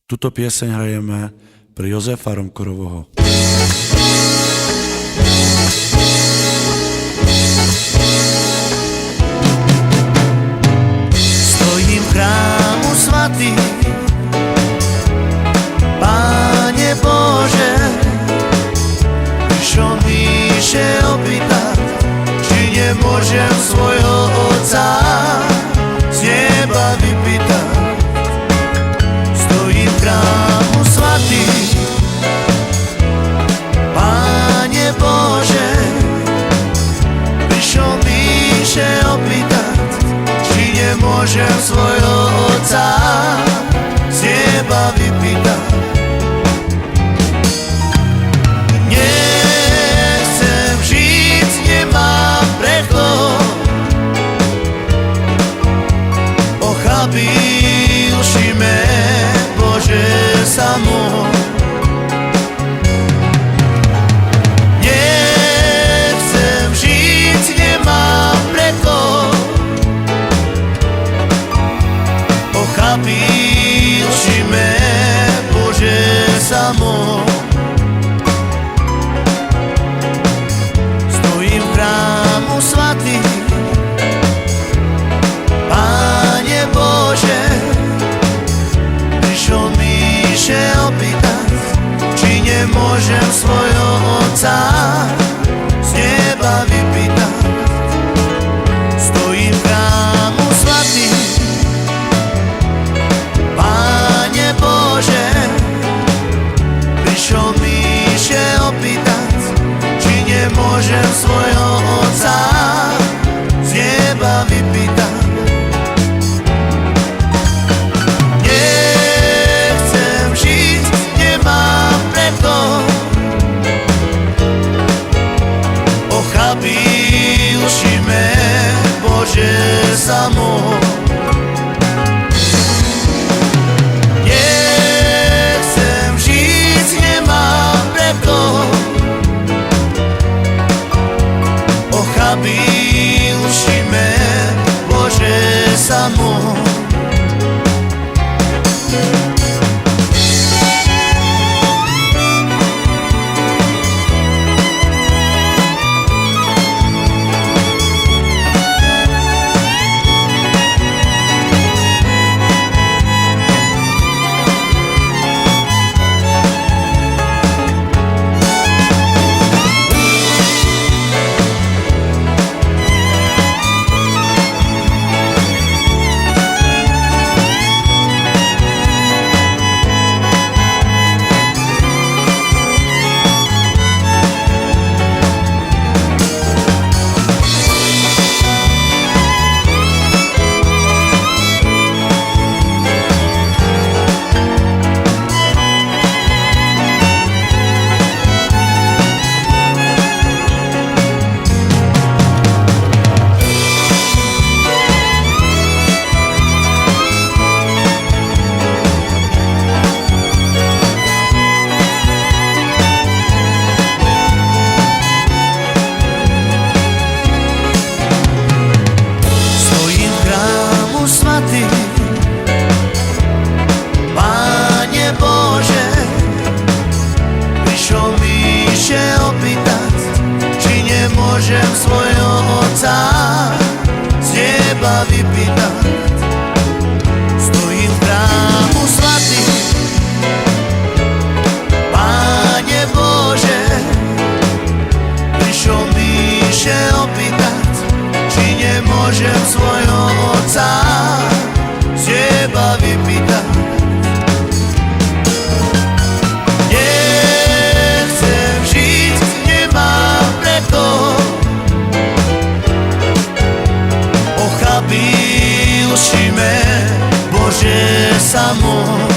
Tuto pieseň hrajeme pre Jozefa Romkorovoho. Stojím v chrámu svatý, Páne Bože, čo míše opýtať, či nemôžem svojho Otca z neba vypýtať. Stojím v chrámu svatý, Páne Bože, čo míše opýtať, či nemôžem svojho Otca z neba vypýtať. Nechcem žiť, nemám preto, ochabil si me, Bože, samo. Nechcem žiť, nemám preto, ochabil si me, Bože, samo. Stojím v chrámu svatý, Páne Bože, prišiel míše opýtať, či nemôžem svojho Otca z neba vypýtať. Stojím v chrámu svatý, Páne Bože, prišiel míše opýtať, či nemôžem svojho Otca z neba vypýtať. Nechcem žiť, nemám preto, ochabil si me, Bože, samo. Nechcem žiť, nemám preto, ochabil si me, Bože, samo. Páne Bože, prišiel míše opýtať, či nemôžem svojho Otca z neba vypýtať. Stojím v chrámu svatý, Páne Bože, prišiel míše opýtať, či nemôžem svojho Otca z neba vypýtať. Nechcem žiť, nemám preto, ochabil si me, Bože, samo.